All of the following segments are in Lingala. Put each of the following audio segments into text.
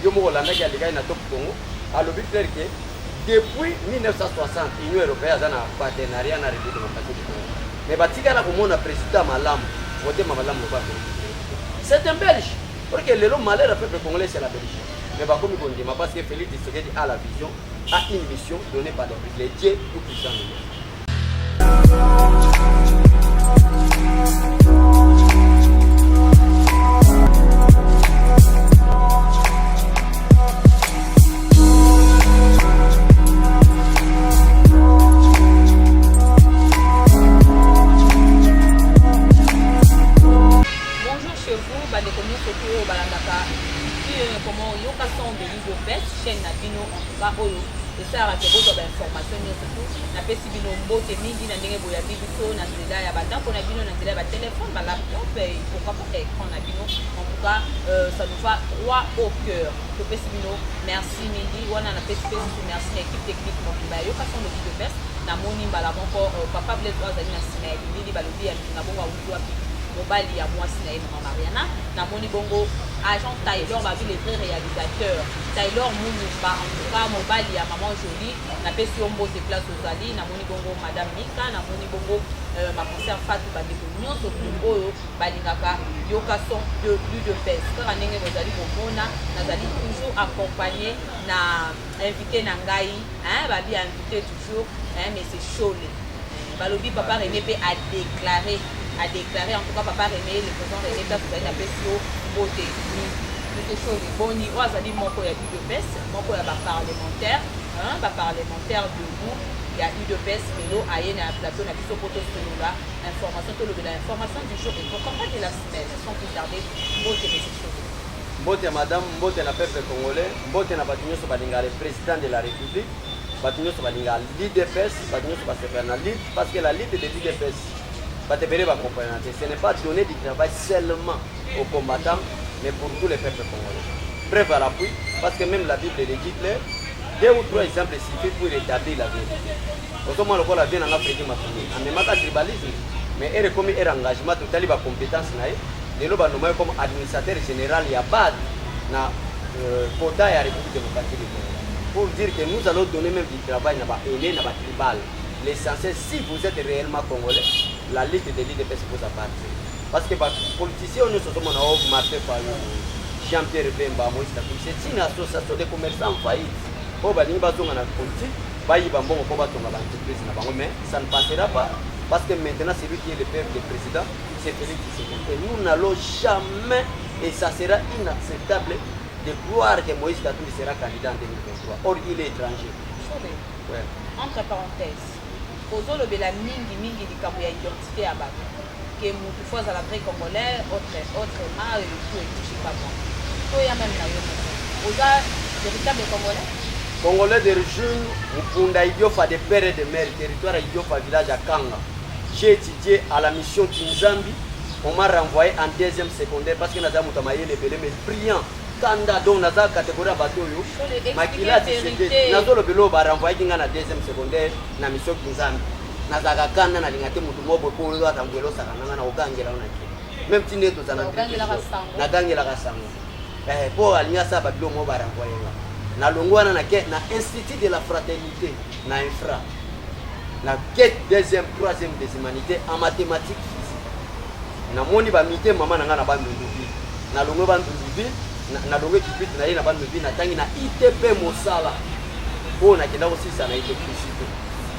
yo mo Hollande qui a les na top Congo a le but clair que depuis 1960 l'Union européenne a un partenariat na République démocratique du Congo mais batika na komona président malamu voter malamu ba c'est un belge parce que le malheur du peuple congolais c'est la Belgique mais ba comme on dit parce que Félix Tshisekedi a la vision a une mission donnée par les dieux tout puissants du monde. Comment yoka son de l'île best chaîne na bino en tout cas oyo ça a été beaucoup d'informations surtout na pesi bino mbote mingi na ndenge boya biso na nzela ya batako na bino na nzela ba téléphone ba laptop et pourquoi pas écran na bino en tout cas ça nous va droit au cœur to pesi bino merci mingi wana na pesi merci à l'équipe technique mobile yoka son de l'île best na moni mbala moko papa Blaise azali na sima ni balobi ya na bongo wutu api mobali ya mwasi na ye mama Mariana na moni bongo agent Taylor va le vrai réalisateur Taylor Mounouba en tout cas mobali ya maman Jolie na pesi ombo de place aux ali na moni bongo madame Mika na moni bongo ma concert Fatou bandeko nyonso oyo balingaka yoka son de plus de pèse kaka ndenge bozali komona nazali toujours accompagné na invité na ngai babi invité toujours mais c'est chaud balobi papa René pe a déclaré en tout cas papa René le président René ta vous avez pesio beauté c'est chaud boni ozali moko ya UDPS moko ya ba parlementaire parlementaire de vous il y a UDPS melo aye na plateau na biso poto solola information to lobela information du jour et pour comprendre la semaine sans plus tarder beauté mais c'est chaud mbote madame mbote na peuple congolais mbote na bato nyonso balinga le président de la république bato nyonso balinga l'UDPS bato nyonso basepela na lead parce que la lead de l'UDPS ce n'est pas donner du travail seulement aux combattants, mais pour tous les peuples congolais. Preuve à l'appui, parce que même la Bible le dit clair, 2 ou 3 exemples suffisent pour rétablir la vie. Autrement, le la vie n'a pas pris ma famille. En même temps, tribalisme, mais elle est comme un engagement total, la compétence, de l'eau comme administrateur général, il y a pas de quota et la République démocratique du Congo. Pour dire que nous allons donner même du travail, n'a pas aîné, n'a pas tribal. L'essentiel, si vous êtes réellement congolais, la liste de l'IDPS vous appartient. Parce que les politiciens, nous sommes marqués par Jean-Pierre Bemba, c'est une association de commerçants en faillite. Pour les gens politique, mais ça ne passera pas. Parce que maintenant, celui qui est le père du président, c'est Félix Tshisekedi. Et nous n'allons jamais, et ça sera inacceptable, de croire que Moïse Katumbi sera candidat en 2023. Or, il est étranger. Ouais. Entre parenthèses, ozolobela mingi likambo ya identité ya bato ke mutu fois à la vraie congolais autrement et tout et touché pas moi to ya même na yo oza véritable congolais d'origine mukunda idiofa de père et de mère territoire idiofa village à Kanga. J'ai étudié à la mission Kinzambi, on m'a renvoyé en 2e secondaire parce que naza mutamaye le belé mais brillant kanda donc naza catégorie bato yo makila tshisekedi nazo le belo ba renvoyer kinga na 2e secondaire na mission Kinzambi naza kanda na lingate mutu mobo ko lo atangwelo sakana na okangela na ki même tineto sana na gangela kasango po alinya sa babilo mo ba renvoyer na longwana na ke na institut de la fraternité na infra na quête 2e 3e des humanités en mathématiques physique na moni ba mité mama na ngana ba ndundubi na longwe ba ndundubi na longue kipit na ye na bande vie na tangi na ITP Mosala pour na kenda aussi ça na électricité.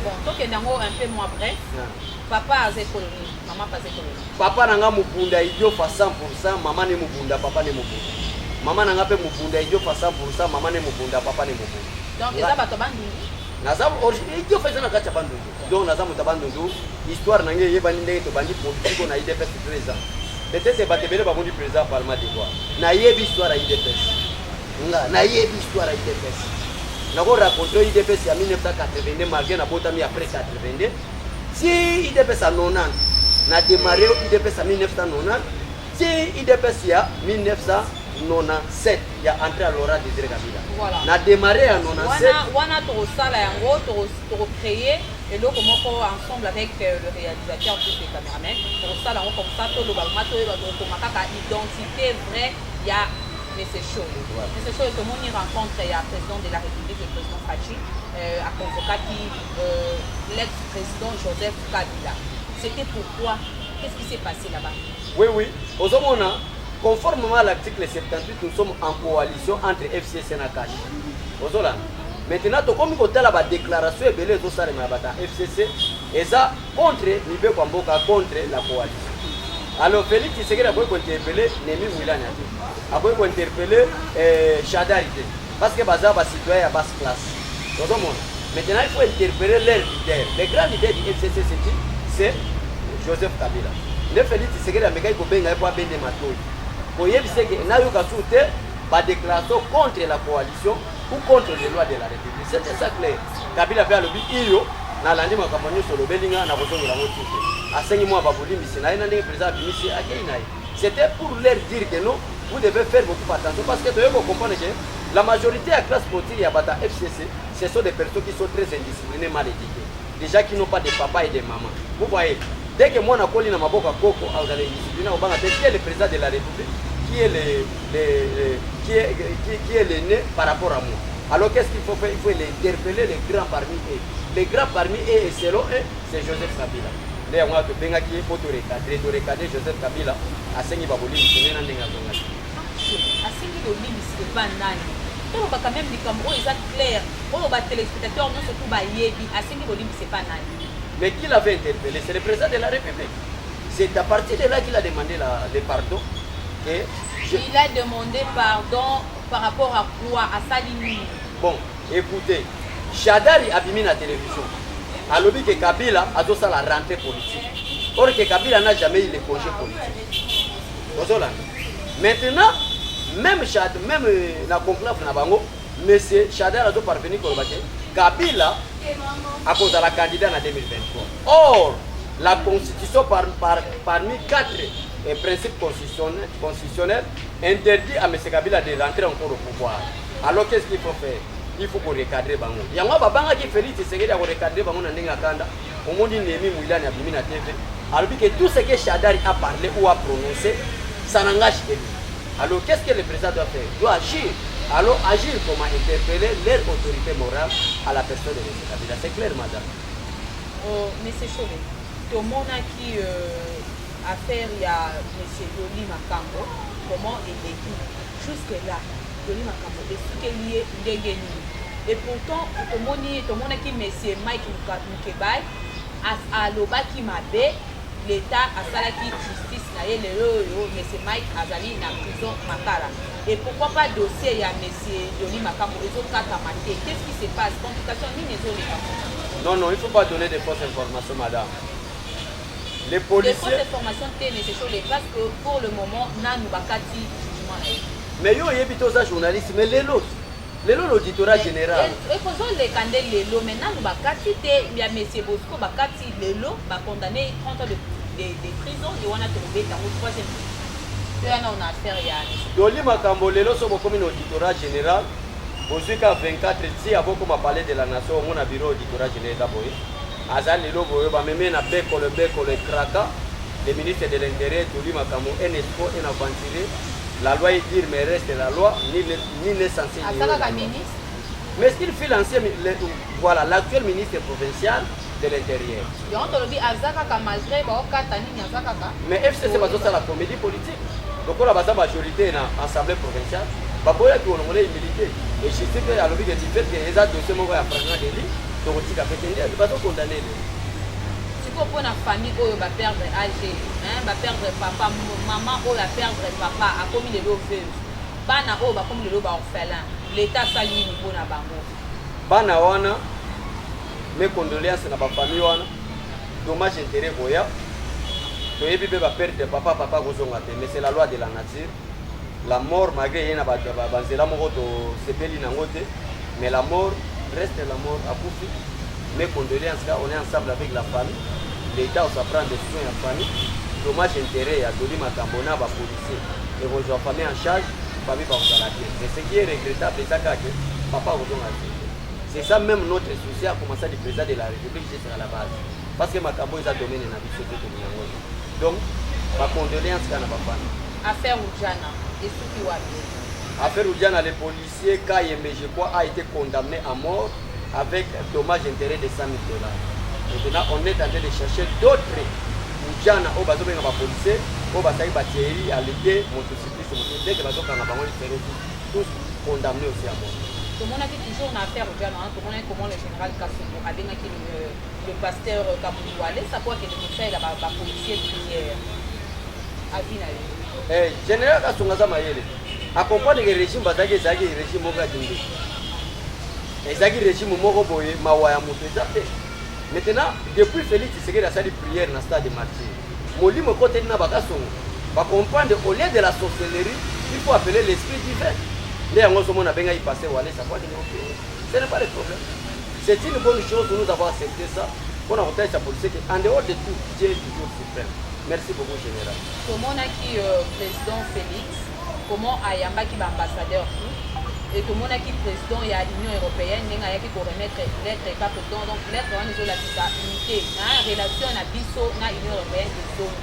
Bon, donc nango un peu moins bref. Papa a zé colonie, maman pas zé colonie. Papa nanga mubunda idio fa 100%, maman ne mubunda, papa ne mubunda. Maman nanga pe mubunda idio fa 100%, maman ne mubunda, papa ne mubunda. Donc eza bato bandundu. Naza origine idio fa na kacha bandundu. Donc naza mutabandundu, histoire nange yebani ndenge to bandi politique na IDP 13 ans. Peut-être que tu vas dire président parlement d'Ivoire. Naïebi histoire à IDPS. Naïebi histoire à IDPS. Nous avons raconté IDPS en 1982, malgré la botami après 82. Si IDPS en 90, nous avons démarré IDPS en 1990. Si IDPS en 1997, il y a entré à l'ora de Désiré Kabila. Voilà. Nous avons démarré en 1997. On a tout ça là, on a créé. Et donc, ensemble avec le réalisateur, tous les caméramans, pour ça, comme ça, tout le monde, identité vraie, il y a Mais c'est chaud. Mais c'est chaud. Tout le monde y rencontre le président de la République, le président Fachi, à convoquer l'ex-président Joseph Kabila. C'était pourquoi? Qu'est-ce qui s'est passé là-bas? Oui, oui. Conformément à l'article 78, nous sommes en coalition entre FCC et Nakash. Maintenant, comme on a la déclaration et FCC, et ça contre Nibe Kwamboka, contre la coalition. Alors Félix Tshisekedi a interpellé Némi Mouilani, a interpellé Chadari, parce que Baza va citoyen à basse classe. Maintenant, il faut interpeller leur leader. Le grand leader du FCC, c'est Joseph Kabila. Le Félix Tshisekedi a dit qu'il y a des matouilles. Pour y avoir des déclaration contre la coalition ou contre les lois de la République. C'était ça clair. Kabila fait le but, il y a lundi ma campagne sur le Bellinga, na bozo la moitié. À 5 mois, babuli misina, ina ndenge président bimisi akeinaï. C'était pour leur dire que non, vous devez faire beaucoup attention parce que tu veux comprendre que la majorité de la classe politique à Bata FCC, ce sont des personnes qui sont très indisciplinées, mal éduquées. Déjà qui n'ont pas de papa et de maman. Vous voyez, dès que moi, je suis dans ma boca coco, vous allez discipliner, qui est le président de la République, qui est l'aîné par rapport à moi. Alors qu'est-ce qu'il faut faire? Il faut interpeller les grands parmi eux. Les grands parmi eux, et selon eux, c'est Joseph Kabila. D'ailleurs, moi, je suis pour recadrer Joseph Kabila à Sengi Baboli, je suis allé à Sengi Baboli, c'est pas nani. On va quand même dire comme oh, c'est clair. On va téléspectateurs, non surtout Bayebi, à Sengi Baboli, c'est pas nani. Mais qui l'avait interpellé? C'est le président de la République. C'est à partir de là qu'il a demandé le pardon. Et il a demandé pardon par rapport à quoi? À Salini. Bon, écoutez, Chadari a mis la télévision. A lobby que Kabila a donné la rentrée politique. Or que Kabila n'a jamais eu les congés politiques. Maintenant, même la conclave na bango, monsieur Chadari a dû parvenir pour le Kabila à cause de la candidate en 2023. Or, la constitution parmi 4 principes constitutionnels interdit à M. Kabila de rentrer encore au pouvoir. Alors qu'est-ce qu'il faut faire? Il faut qu'on recadre Bango. Il y a un qui Félix Tshisekedi a recadré Bango dans Kanda. Au monde Némi Mouilani a mis la TV. Alors que tout ce que Chadari a parlé ou a prononcé, ça n'engage que lui. Alors qu'est-ce que le président doit faire? Il doit agir. Alors agir comment interpeller leur autorité morale à la personne de M. Kabila. C'est clair, madame? Mais c'est chaud. Tout le monde qui affaire, il y a M. Doli Makambo. Comment il est dit? Jusque-là, Doli Makambo est ce qu'il est dégainé. Et pourtant, tout le monde qui M. Mike Mukebay a l'obaki mabe, l'État a salaki justice na ye le M. Mike Azali na prison Makala. Et pourquoi pas dossier il y a M. Doli Makambo et autres cas maté? Qu'est-ce qui se passe? Complication ni les autres. Non, il ne faut pas donner de fausses informations, madame. Les policiers. Les fausses informations, c'est chaud parce que pour le moment, nous bakati jugement. Mais yo yebito za journaliste, mais les autres. L'auditorat général. Et faisons les candés les lots. Maintenant, nous bakati il y a M. Bosco bakati les lots, condamné 30 ans de prison. Et on a trouvé dans le troisième. On a affaire il y a. Doli Makambo les lots sont comme un auditorat général. Aujourd'hui, qu'à 24 si avant qu'on m'a parlé de la nation, on a bureau auditorat général d'abord. Azal les lots, même na beko le kraka. Le ministre de l'Intérieur, Doli Makambo, NSCO, un aventuré. La loi est dire, mais reste la loi, ni les censés. Mais ce qu'il fait l'ancien, voilà, l'actuel ministre provincial de l'Intérieur. Mais FCC, c'est la comédie politique. Donc, on a la majorité dans l'Assemblée provinciale. Il y a des militaires. Et je sais qu'il y a le fait que les dossiers sont à fragment de lit, donc on a fait condamner. Pour la famille, on va perdre âge, va perdre papa, maman, on va perdre papa, a commis les lots veuves. Bana, on va commis les lots orphelins. L'État s'allie au niveau de Bango. Bana, wana, mes condoléances à ma famille, wana, dommage intérêt, boya. Tu es bébé va perdre papa, mais c'est la loi de la nature. La mort, malgré qu'il y a un mais la mort reste la mort à Koufi. Mes condoléances, on est ensemble avec la famille. L'État va prendre des soins à la famille. Dommage intérêt à Doli Makambo na ba policier. Et vos famille en charge, famille va vous arrêter. Mais ce qui est regrettable, c'est que papa vous donne. C'est ça même notre souci à commencer du président de la République jusqu'à la base. Parce que Makambo est à domaine dans la vie sociale de l'Union. Donc, ma condoléance à la famille. Affaire Oujana, et ce qui va bien. Affaire Oudiana, le policier Kayembe, je crois, a été condamné à mort avec dommage intérêt de 100 000 $. Maintenant, on est en train de chercher d'autres Oudiana, au bateau de la police, au bateau de Thierry, à l'été, motocycliste, dès que le bateau de la police, ils seront tous condamnés aussi à mort. Tout le monde a toujours une affaire Oudiana, tout le monde a comment le général Kassongo a dit que le pasteur Kamoudouale, ça peut que le conseil de la policier prière. A dit général Kassongo Zamayele. Accompagne le régime bazaki ezaki régime moko ya dinde ezaki régime moko boye mawa ya moto eza te. Maintenant depuis Félix Tshisekedi asali prière na stade de martyr molimo koteli na bakasongo bacomprendre au lieu de la sorcellerie il faut appeler l'esprit divin nde yango ozomona abengai passé wale sakwaki ce n'est pas le problème. C'est une bonne chose de nous avoir accepté ça pour na kotalisa policier que en dehors de tout Dieu est toujours suprême. Merci beaucoup général. tomonaki président Félix comment ayambaki ambassadeur et tout le monde qui président de l'Union européenne n'a pas remettre lettre pas président donc lettre on est la unité na relation na biso na Union européenne de zone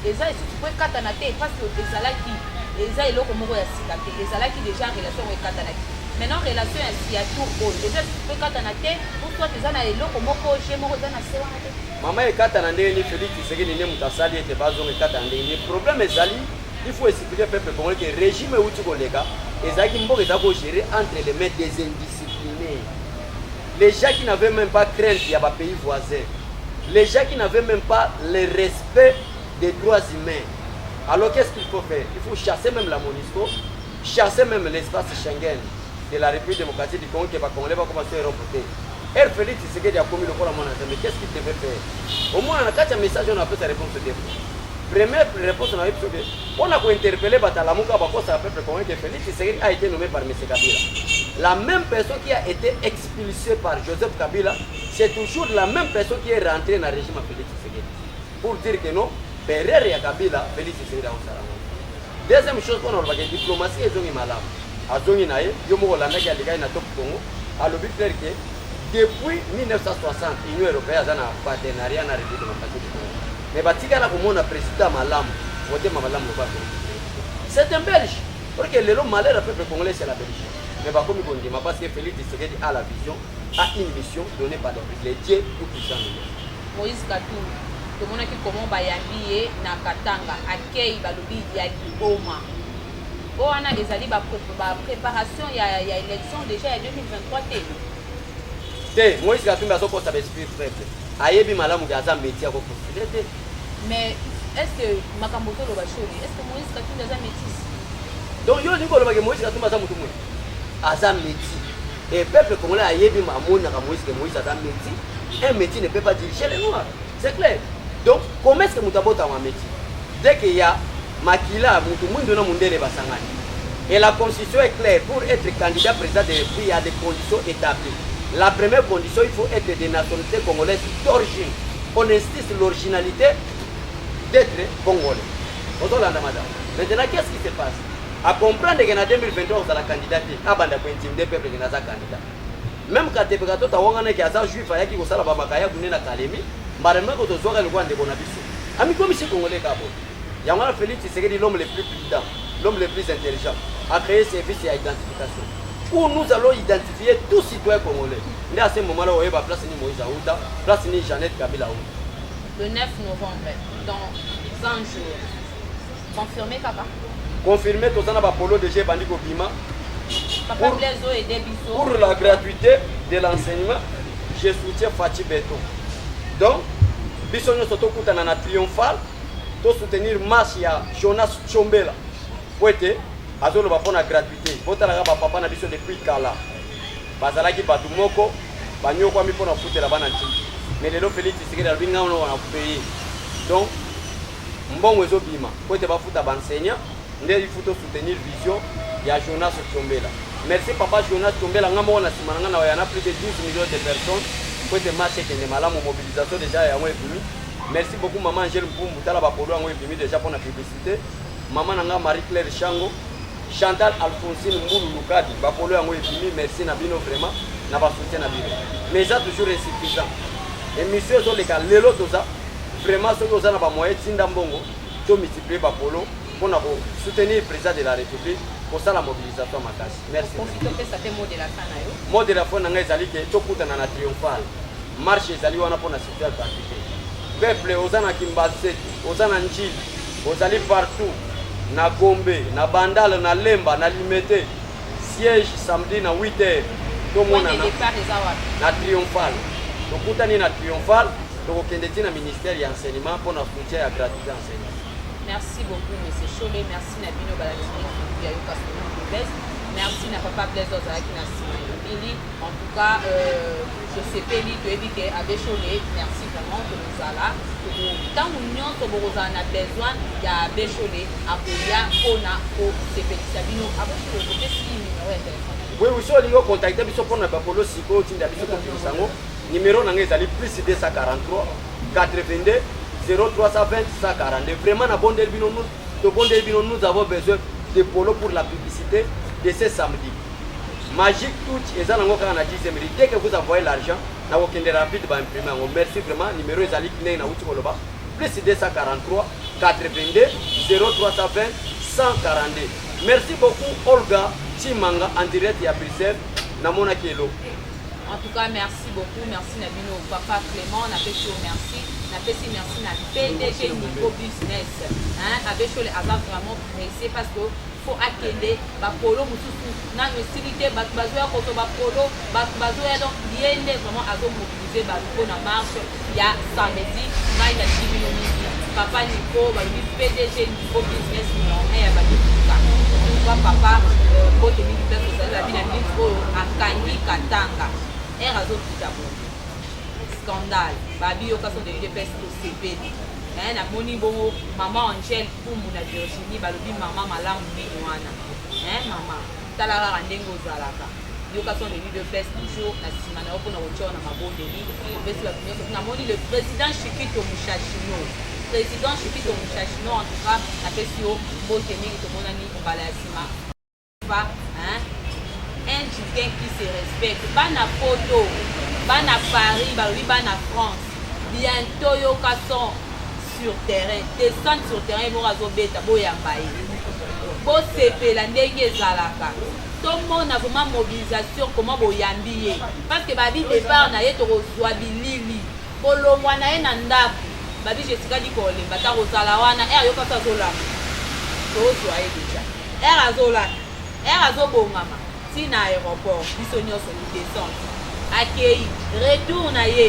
et ça ici tu peux katanate parce que ezalaki eza eloko moko ya sika te ezalaki déjà relation avec katanaki maintenant relation ya siatur oyo déjà tu peux katanate pour toi eza na eloko moko je moko eza na se wana te mama ekatana ndenge ni Félix Tshisekedi ne mutasali ete bazonga ekatana ndenge ni problème ezali. Il faut expliquer au peuple congolais que le régime où tu es géré entre les mains des indisciplinés. Les gens qui n'avaient même pas crainte, il y a des pays voisins. Les gens qui n'avaient même pas le respect des droits humains. Alors qu'est-ce qu'il faut faire? Il faut chasser même la MONUSCO, chasser même l'espace Schengen de la République démocratique du Congo qui va commencer à remporter. Elle Félix Tshisekedi a commis le rôle à mon mais qu'est-ce qu'il devait faire? Au moins, on a 4 messages, on a fait sa réponse au défaut. Première réponse, on a interpellé Batalamuka Bakosa, peuple congolais que Félix Tshisekedi a été nommé par M. Kabila. La même personne qui a été expulsée par Joseph Kabila, c'est toujours la même personne qui est rentrée dans le régime de Félix Tshisekedi. Pour dire que non, Perere et Kabila, Félix Tshisekedi a un. Deuxième chose, on a la diplomatie est malade. A Zongi Naye, Yomo Holanda qui a les gars dans le Congo, a le but clair que depuis 1960, l'Union européenne a un partenariat dans la République démocratique du Congo. Mais batika la komona président malamu voter malamu ba c'est un belge parce que le malheur peuple congolais c'est la Belgique mais ba komi kondima parce que Félix Tshisekedi a la vision a une mission donnée par les dieux tout puissant. Moïse Katumbi tomonaki comment bayambi na Katanga akei balobi ya liboma oana ezali ba préparation ya élection déjà en 2023 te Moïse Katumbi azokosa ba esprit faible ayebi malamu gaza métier ko postuler. Mais est-ce que Makamboto lo bacholi est-ce que Moïse Katumbi aza métis? Donc yo ndiko lo ba que Moïse Katumbi aza mutu mwe aza métis et peuple congolais ayebi mamona ka Moïse aza métis. Un métis ne peut pas diriger les noirs, c'est clair. Donc comment est-ce que mutabota wa métis dès qu'il y a makila mutu mwindo na mundele basangani et la constitution est claire pour être candidat président de pays il y a des conditions établies. La première condition, il faut être de nationalité congolaise d'origine. On insiste l'originalité d'être congolais. Maintenant, qu'est-ce qui se passe? À comprendre qu'en 2023, vous avez la candidature, à bande pour intimider le peuple qui n'a pas candidat. Même quand tu es juif, il y a qui a Bamakaya, qui a Kalemi, mais même quand tu as le droit de Bonabiso. Ami comme ici, Congolais, il y a Félix Tshisekedi, l'homme le plus prudent, l'homme le plus intelligent, a créé service et identification. Où nous allons identifier tous citoyens congolais. Mais à ce moment-là, on va place ni Moïse Aouda, place ni Jeannette Kabila. Le 9 novembre, dans un jour. Confirmé, Kaka? Confirmé, tout ça, on a Polo de Bandiko Bima. Pour la gratuité de l'enseignement, je soutiens Fatih Beto. Donc, Bissonio Soto Koutanana triomphal, pour soutenir Marcia Jonas Chombela. Pour être azolo ba pona gratuité botala ba papa na biso depuis kala bazalaki batu moko banyoko mi pona futela bana nti mais lelo Félix Tshisekedi albi nga ono na payer donc mbongo ezo bima ko te ba futa ba enseignant ndé il faut soutenir vision ya Jonas Chombela. Merci papa Jonas Chombela nga mo na simana nga na yana plus de 12 millions de personnes ko te marché que ne malamu mobilisation déjà ya mo epimi. Merci beaucoup maman Angèle Mpumbu tala ba polo ngo epimi déjà pour la publicité. Maman nanga Marie Claire Chango Chantal Alphonsine Moulou Lukadi, Bapolo Yango Epimi, merci Nabino vraiment, n'a pas soutien Nabino. Mais ça toujours insuffisant. Et monsieur Zoleka, Lelo Toza, vraiment ceux qui ont moyen Tindambongo, tout multiplier Bapolo pour soutenir le président de la République pour ça la mobilisation makasi. Merci. Ça fait mot de la fin. Mot de la fin nanga ezali ke tokutana na triomphal. Marche ezali wana pour na secteur d'activité. Peuple ozana Kimbaseki, ozana Njili, ozali partout na Gombe, na Bandala, na Lemba, na Limete. Siège samedi na 8h. Tout le monde na triomphal. Tokutani na triomphal, tokokende na ministère ya enseignement pour na soutien ya gratuité enseignement. Merci beaucoup, M. Cholet. Merci, Nabino Balatini, merci, na Papa Blaise Ozaki, Billy. En tout cas, je sais pas, tu as dit que Abbé Cholet, merci vraiment que nous sommes là. Tant que nous avons besoin, il y a Abbé Cholet, Apoya, Kona, CP, Sabino, Abbé Cholet, je sais si numéro est téléphone. Oui, oui, si on a contacté, pour nous Bapolo Siko, numéro est plus 243 82 0320 142. Vraiment, nous avons besoin de polo pour la publicité de ce samedi. Magic Touch, et ça, on a dit, dès que vous envoyez l'argent, on va rapide imprimer. Merci vraiment. Numéro est plus 243 82 0320 142. Merci beaucoup, Olga Chimanga, en direct à Bruxelles, Namona Kielo. En tout cas, merci beaucoup. Merci Nabino, Papa Clément. Merci à PDG Nico Business. Avec les hasards vraiment pressé parce que faut accueillir Polo Moussou. N'a pas utilité, Bazoua Koto Polo, Bazoua donc bien vraiment à mobiliser Bazoua na marche. Il y a samedi, il y a 10 minutes. Papa Nico, PDG Nico Business, il y a Papa, bote mingi peut la vie na Nico à Kangi Katanga. Scandale. Babi yo kaso de l'UDPS au CP. Na moni bongo maman Angèle pour mon Virginie balobi maman malamu nini wana. Maman talara ndengo zalaka. Yo kaso de l'UDPS toujours na simana opo na ocho na mabondeli. Besi ba kunyo na moni le président Chikito Mushashino. Président Chikito Mushashino en tout cas na pesi yo bote mingi to mona ni mbala ya sima. Pas un Chicken qui se respecte. Bana photo, bana Paris, bana France. Bientôt yo sont sur terrain, descendre sur terrain pour azobeta boyambaye. Bo CP la ndenge zalaka. Tout le monde a vraiment mobilisation comment boyambiye. Parce que babi départ na yeto rozwa bilili. Bolongwa na ye na ndaku. Babi Jessica di kole bata rozala wana yo kasa zola. Tozwa ye déjà. Azola. Azobongama. Na aéroport, biso nyonso ni descente. Accueilli, retour na ye,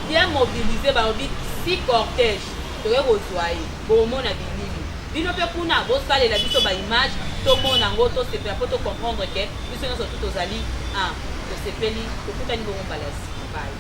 bien mobilisé ba obi 6 cortège. Toke kozwaye, bomona bilili. Bino pe kuna bo sale la biso ba image, to mona ngoto se pe to comprendre que biso nyonso tout ozali to sepeli, to kutani bo balasi. Bye.